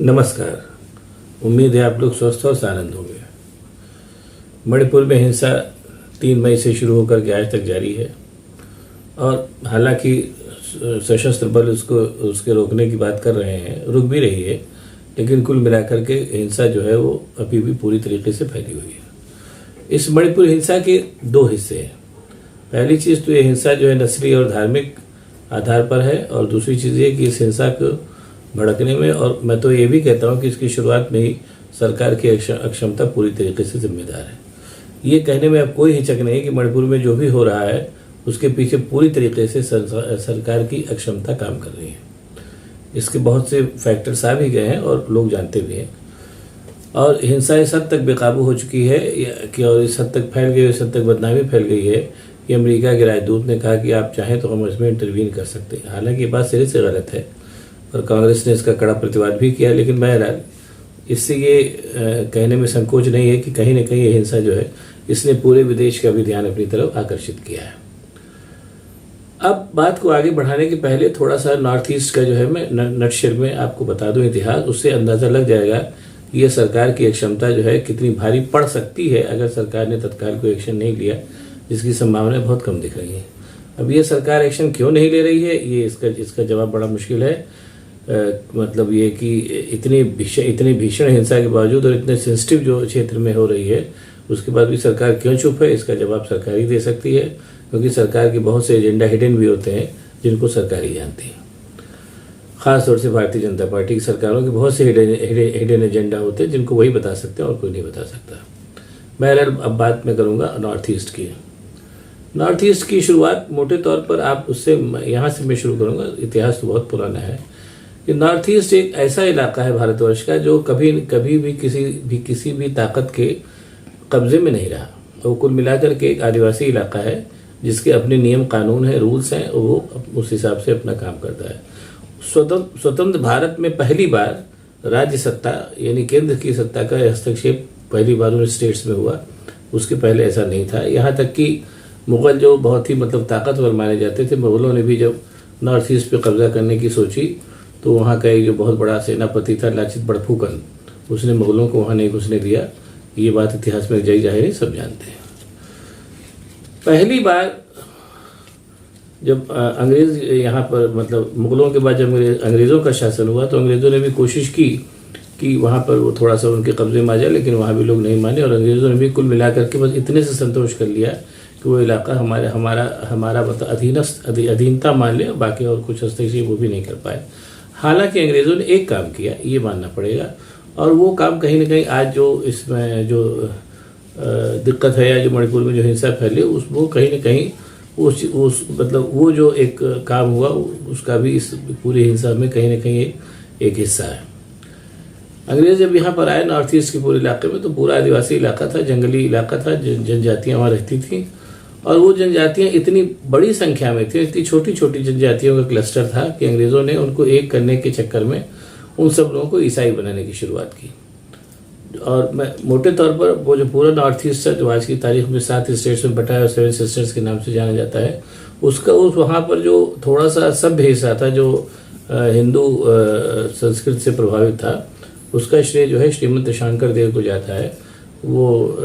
नमस्कार। उम्मीद है आप लोग स्वस्थ और आनंद होंगे। मणिपुर में हिंसा 3 मई से शुरू होकर के आज तक जारी है और हालांकि सशस्त्र बल उसके रोकने की बात कर रहे हैं, रुक भी रही है, लेकिन कुल मिलाकर के हिंसा जो है वो अभी भी पूरी तरीके से फैली हुई है। इस मणिपुर हिंसा के 2 हिस्से हैं। पहली चीज़ तो ये हिंसा जो है नस्ली और धार्मिक आधार पर है, और दूसरी चीज़ ये कि इस हिंसा को भड़कने में, और मैं तो ये भी कहता हूँ कि इसकी शुरुआत में ही सरकार की अक्षमता पूरी तरीके से जिम्मेदार है। ये कहने में अब कोई हिचक नहीं कि मणिपुर में जो भी हो रहा है उसके पीछे पूरी तरीके से सरकार की अक्षमता काम कर रही है। इसके बहुत से फैक्टर्स आ भी गए हैं और लोग जानते भी हैं, और हिंसा इस हद तक बेकाबू हो चुकी है कि और इस हद तक फैल गई, इस हद तक बदनामी फैल गई है कि अमेरिका के राजदूत ने कहा कि आप चाहें तो हम इसमें इंटरवीन कर सकते हैं। हालांकि ये बात सिरे से गलत है और कांग्रेस ने इसका कड़ा प्रतिवाद भी किया, लेकिन बहरहाल इससे ये कहने में संकोच नहीं है कि कहीं न कहीं ये हिंसा जो है इसने पूरे विदेश का भी ध्यान अपनी तरफ आकर्षित किया है। अब बात को आगे बढ़ाने के पहले थोड़ा सा नॉर्थ ईस्ट का जो है मैं नटशेल में आपको बता दूं इतिहास, उससे अंदाज़ा लग जाएगा कि ये सरकार की क्षमता जो है कितनी भारी पड़ सकती है अगर सरकार ने तत्काल कोई एक्शन नहीं लिया, जिसकी संभावनाएं बहुत कम दिख रही हैं। अब ये सरकार एक्शन क्यों नहीं ले रही है, ये इसका जवाब बड़ा मुश्किल है। मतलब ये कि इतनी भीषण हिंसा के बावजूद और इतने सेंसिटिव जो क्षेत्र में हो रही है उसके बाद भी सरकार क्यों चुप है, इसका जवाब सरकार ही दे सकती है, क्योंकि सरकार के बहुत से एजेंडा हिडन भी होते हैं जिनको सरकार ही जानती है। खास तौर से भारतीय जनता पार्टी की सरकारों के बहुत से हिडन एजेंडा होते हैं जिनको वही बता सकते हैं और कोई नहीं बता सकता। बहरहाल अब बात मैं करूँगा नॉर्थ ईस्ट की। नॉर्थ ईस्ट की शुरुआत मोटे तौर पर आप उससे यहाँ से मैं शुरू करूँगा। इतिहास तो बहुत पुराना है कि नॉर्थ ईस्ट एक ऐसा इलाका है भारतवर्ष का जो कभी भी किसी भी ताकत के कब्जे में नहीं रहा। वो कुल मिलाकर के एक आदिवासी इलाका है जिसके अपने नियम कानून हैं, रूल्स हैं, और वो उस हिसाब से अपना काम करता है। स्वतंत्र भारत में पहली बार राज्य सत्ता यानी केंद्र की सत्ता का हस्तक्षेप पहली बार उन स्टेट्स में हुआ। उसके पहले ऐसा नहीं था। यहाँ तक कि मुगल जो बहुत ही ताकतवर माने जाते थे, मुगलों ने भी जब नॉर्थ ईस्ट पे कब्जा करने की सोची तो वहाँ का एक जो बहुत बड़ा सेनापति था लाचित बड़फुकन, उसने मुगलों को वहाँ नहीं घुसने दिया। ये बात इतिहास में जय जाहिर है, सब जानते हैं। पहली बार जब अंग्रेज यहाँ पर मुगलों के बाद जब अंग्रेज़ों का शासन हुआ तो अंग्रेज़ों ने भी कोशिश की कि वहाँ पर वो थोड़ा सा उनके कब्जे में आ जाए, लेकिन वहाँ भी लोग नहीं माने और अंग्रेज़ों ने भी कुल मिलाकर के बस इतने से संतोष कर लिया कि वो इलाका हमारा अधीनता मान ले, बाकी और कुछ हस्तक्षेप वो भी नहीं कर पाए। हालांकि अंग्रेज़ों ने एक काम किया, ये मानना पड़ेगा, और वो काम कहीं ना कहीं आज जो इसमें जो दिक्कत है या जो मणिपुर में जो हिंसा फैली वो कहीं ना कहीं वो जो एक काम हुआ उसका भी इस पूरी हिंसा में कहीं ना कहीं एक हिस्सा है। अंग्रेज जब यहाँ पर आए नॉर्थ ईस्ट के पूरे इलाके में, तो पूरा आदिवासी इलाका था, जंगली इलाका था, जनजातियाँ वहाँ रहती थीं, और वो जनजातियाँ इतनी बड़ी संख्या में थी, इतनी छोटी छोटी जनजातियों का क्लस्टर था कि अंग्रेज़ों ने उनको एक करने के चक्कर में उन सब लोगों को ईसाई बनाने की शुरुआत की। और मैं मोटे तौर पर वो जो पूरा नॉर्थ ईस्ट है जो आज की तारीख में 7 स्टेट्स में बटा है और 7 सिस्टर्स के नाम से जाना जाता है, वहाँ पर जो थोड़ा सा सभ्य हिस्सा था जो हिंदू संस्कृत से प्रभावित था, उसका श्रेय जो है श्रीमंत शंकर देव को जाता है। वो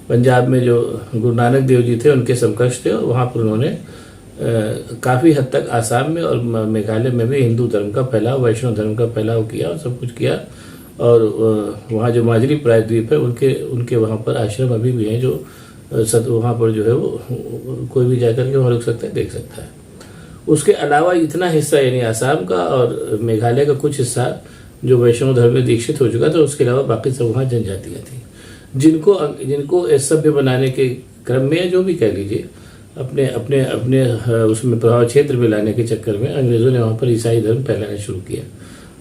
पंजाब में जो गुरु नानक देव जी थे उनके समकक्ष थे, और वहाँ पर उन्होंने काफ़ी हद तक आसाम में और मेघालय में भी हिंदू धर्म का फैलाव, वैष्णव धर्म का फैलाव किया और सब कुछ किया। और वहाँ जो माजरी प्रायद्वीप है उनके वहाँ पर आश्रम अभी भी हैं, जो वहाँ पर जो है वो कोई भी जाकर के वहाँ रुक सकता है, देख सकता है। उसके अलावा इतना हिस्सा यानी आसाम का और मेघालय का कुछ हिस्सा जो वैष्णव धर्म में दीक्षित हो चुका था, उसके अलावा बाकी सब वहाँ जनजातियाँ थी जिनको सभ्य बनाने के क्रम में, या जो भी कह लीजिए, अपने उसमें प्रभाव क्षेत्र में लाने के चक्कर में अंग्रेज़ों ने वहाँ पर ईसाई धर्म फैलाना शुरू किया।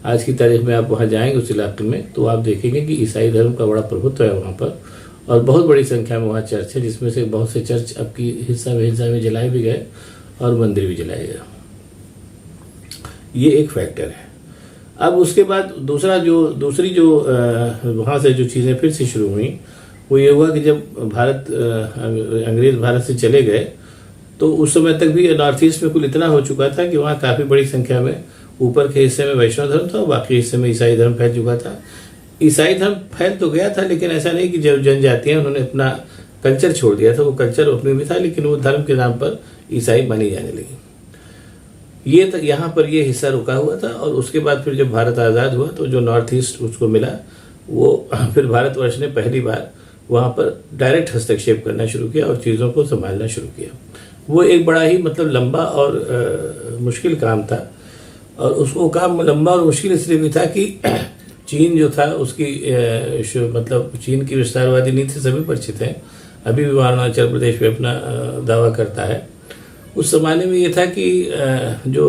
आज की तारीख में आप वहाँ जाएंगे उस इलाके में तो आप देखेंगे कि ईसाई धर्म का बड़ा प्रभुत्व है वहाँ पर, और बहुत बड़ी संख्या में वहाँ चर्च है, जिसमें से बहुत से चर्च अब की हिस्सा में जलाए भी गए और मंदिर भी जलाए गए। ये एक फैक्टर है। अब उसके बाद दूसरी जो वहाँ से जो चीज़ें फिर से शुरू हुई वो ये हुआ कि जब अंग्रेज़ भारत से चले गए तो उस समय तक भी नॉर्थ ईस्ट में कुल इतना हो चुका था कि वहाँ काफ़ी बड़ी संख्या में ऊपर के हिस्से में वैष्णव धर्म था और बाकी हिस्से में ईसाई धर्म फैल चुका था। ईसाई धर्म फैल तो गया था, लेकिन ऐसा नहीं कि जब जनजातियां उन्होंने अपना कल्चर छोड़ दिया था। वो कल्चर अपने भी था, लेकिन वो धर्म के नाम पर ईसाई मानी जाने लगी। ये तो यहाँ पर ये हिस्सा रुका हुआ था। और उसके बाद फिर जब भारत आज़ाद हुआ तो जो नॉर्थ ईस्ट उसको मिला, वो फिर भारतवर्ष ने पहली बार वहाँ पर डायरेक्ट हस्तक्षेप करना शुरू किया और चीज़ों को संभालना शुरू किया। वो एक बड़ा ही मतलब लंबा और मुश्किल काम था। और उसको काम लंबा और मुश्किल इसलिए भी था कि चीन जो था उसकी मतलब चीन की विस्तारवादी नीति सभी परिचित हैं। अभी भी अरुणाचल प्रदेश में अपना दावा करता है। उस जमाने में ये था कि जो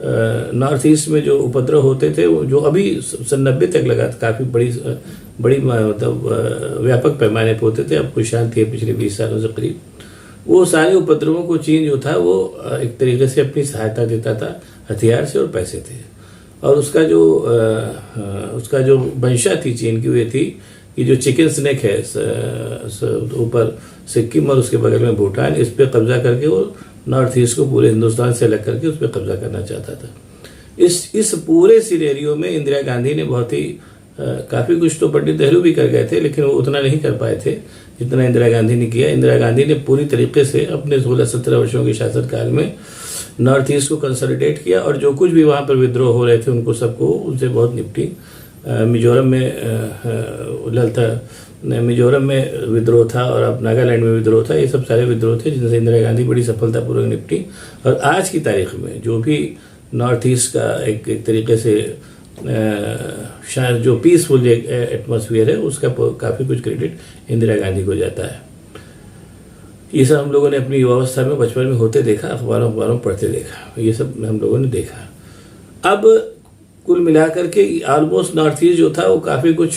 नॉर्थ ईस्ट में जो उपद्रव होते थे, वो जो अभी 90 तक लगा काफ़ी बड़ी मतलब व्यापक पैमाने पर होते थे। अब कुछ शांति है पिछले 20 सालों से करीब। वो सारे उपद्रवों को चीन जो था वो एक तरीके से अपनी सहायता देता था, हथियार से और पैसे थे। और उसका जो मंशा थी चीन की, वो थी कि जो चिकन स्नेक है ऊपर सिक्किम और उसके बगल में भूटान, इस पे कब्जा करके वो नॉर्थ ईस्ट को पूरे हिंदुस्तान से अलग करके उस पर कब्जा करना चाहता था। इस पूरे सिनेरियो में इंदिरा गांधी ने बहुत ही काफ़ी कुछ तो पंडित नेहरू भी कर गए थे, लेकिन वो उतना नहीं कर पाए थे जितना इंदिरा गांधी ने किया। इंदिरा गांधी ने पूरी तरीके से अपने 16-17 वर्षों के शासनकाल में नॉर्थ ईस्ट को कंसोलिडेट किया और जो कुछ भी वहाँ पर विद्रोह हो रहे थे उनको सबको उनसे बहुत निपटी। मिजोरम में विद्रोह था और अब नागालैंड में विद्रोह था। ये सब सारे विद्रोह थे जिनसे इंदिरा गांधी बड़ी सफलतापूर्वक निपटी। और आज की तारीख में जो भी नॉर्थ ईस्ट का एक तरीके से शायद जो पीसफुल एटमॉस्फेयर है, उसका काफ़ी कुछ क्रेडिट इंदिरा गांधी को जाता है। ये सब हम लोगों ने अपनी युवावस्था में बचपन में होते देखा, अखबारों पढ़ते देखा, ये सब हम लोगों ने देखा। अब कुल मिलाकर के ऑलमोस्ट नॉर्थ ईस्ट जो था वो काफ़ी कुछ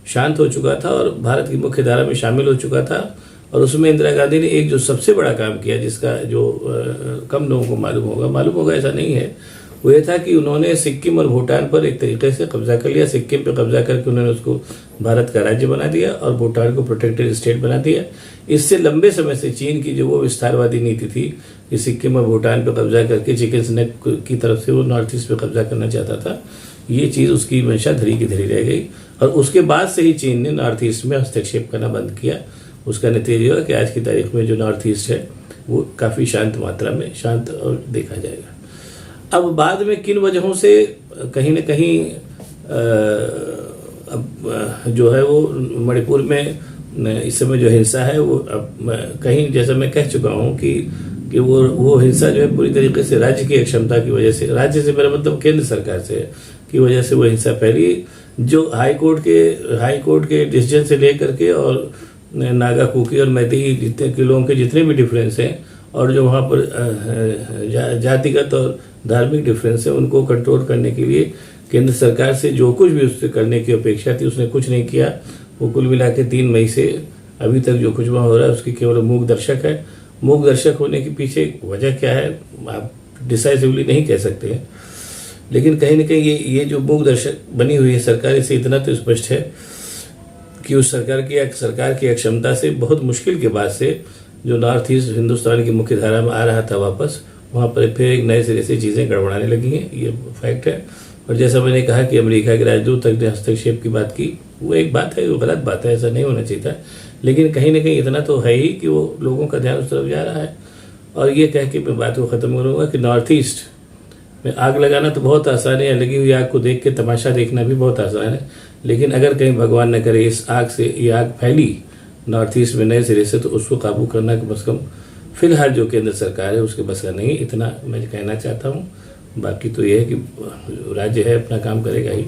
शांत हो चुका था और भारत की मुख्य धारा में शामिल हो चुका था। और उसमें इंदिरा गांधी ने एक जो सबसे बड़ा काम किया, जिसका जो कम लोगों को मालूम होगा ऐसा नहीं है, वो ये था कि उन्होंने सिक्किम और भूटान पर एक तरीके से कब्जा कर लिया। सिक्किम पे कब्जा करके उन्होंने उसको भारत का राज्य बना दिया और भूटान को प्रोटेक्टेड स्टेट बना दिया। इससे लंबे समय से चीन की जो वो विस्तारवादी नीति थी कि सिक्किम और भूटान पे कब्जा करके चिकन स्नेक की तरफ से वो नॉर्थ ईस्ट पे कब्जा करना चाहता था, ये चीज़ उसकी मंशा धरी की धरी रह गई। और उसके बाद से ही चीन ने नॉर्थ ईस्ट में हस्तक्षेप करना बंद किया। उसका नतीजा हुआ कि आज की तारीख में जो नॉर्थ ईस्ट है वो काफ़ी शांत मात्रा में शांत और देखा जाएगा। अब बाद में किन वजहों से कहीं न कहीं अब जो है वो मणिपुर में इस समय जो हिंसा है वो अब कहीं, जैसा मैं कह चुका हूँ कि वो हिंसा जो है पूरी तरीके से राज्य की अक्षमता की वजह से, राज्य से मेरा मतलब केंद्र सरकार से की वजह से वो हिंसा फैली। जो हाई कोर्ट के डिसीजन से लेकर के और नागा, कुकी और मैती जितने के लोगों के जितने भी डिफरेंस हैं और जो वहाँ पर जातिगत और धार्मिक डिफरेंस है, उनको कंट्रोल करने के लिए केंद्र सरकार से जो कुछ भी उससे करने की अपेक्षा थी उसने कुछ नहीं किया। वो कुल मिला के 3 मई से अभी तक जो कुछ वहाँ हो रहा है उसकी केवल मूक दर्शक है। मूक दर्शक होने के पीछे वजह क्या है आप डिसाइसिवली नहीं कह सकते हैं, लेकिन कहीं ना कहीं ये जो मूक दर्शक बनी हुई है सरकार, इससे इतना तो स्पष्ट है कि उस सरकार की अक्षमता से बहुत मुश्किल के बाद से जो नॉर्थ ईस्ट हिंदुस्तान की मुख्य धारा में आ रहा था वापस, वहाँ पर फिर एक नए सिरे से चीज़ें गड़बड़ाने लगी हैं, ये फैक्ट है। और जैसा मैंने कहा कि अमेरिका के राजदूत तक ने हस्तक्षेप की बात की, वो एक बात है, वो गलत बात है, ऐसा नहीं होना चाहिए था। लेकिन कहीं ना कहीं इतना तो है ही कि वो लोगों का ध्यान उस तरफ जा रहा है। और ये कह के मैं बात को ख़त्म करूँगा कि नॉर्थ ईस्ट में आग लगाना तो बहुत आसान है, लगी हुई आग को देख के तमाशा देखना भी बहुत आसान है, लेकिन अगर कहीं भगवान न करे इस आग से ये आग फैली नॉर्थ ईस्ट में नए सिरे से, तो उसको काबू करना कम से कम फिलहाल जो केंद्र सरकार है उसके बस का नहीं, इतना मैं कहना चाहता हूँ। बाकी तो ये है कि राज्य है अपना काम करेगा ही।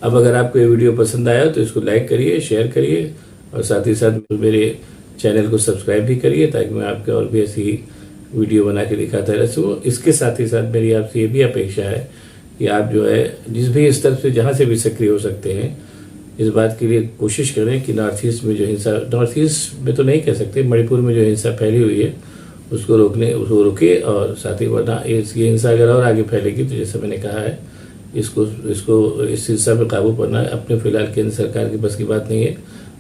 अब अगर आपको ये वीडियो पसंद आया तो इसको लाइक करिए, शेयर करिए और साथ ही साथ मेरे चैनल को सब्सक्राइब भी करिए, ताकि मैं आपके और भी ऐसी वीडियो बना के दिखाता रह सकूँ। इसके साथ ही साथ मेरी आपसे ये भी अपेक्षा है कि आप जो है जिस भी स्तर से जहाँ से भी सक्रिय हो सकते हैं, इस बात के लिए कोशिश करें कि नॉर्थ ईस्ट में जो हिंसा, नॉर्थ ईस्ट में तो नहीं कह सकते, मणिपुर में जो हिंसा फैली हुई है उसको रोके। और साथ ही वरना इस हिंसा अगर और आगे फैलेगी तो जैसे मैंने कहा है, इस हिंसा पर काबू पाना अपने फिलहाल केंद्र सरकार की बस की बात नहीं है,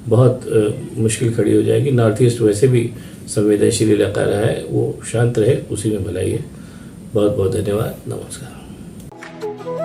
बहुत मुश्किल खड़ी हो जाएगी। नॉर्थ ईस्ट वैसे भी संवेदनशील इलाका रहा है, वो शांत रहे, उसी में भलाई है। बहुत बहुत धन्यवाद, नमस्कार। है।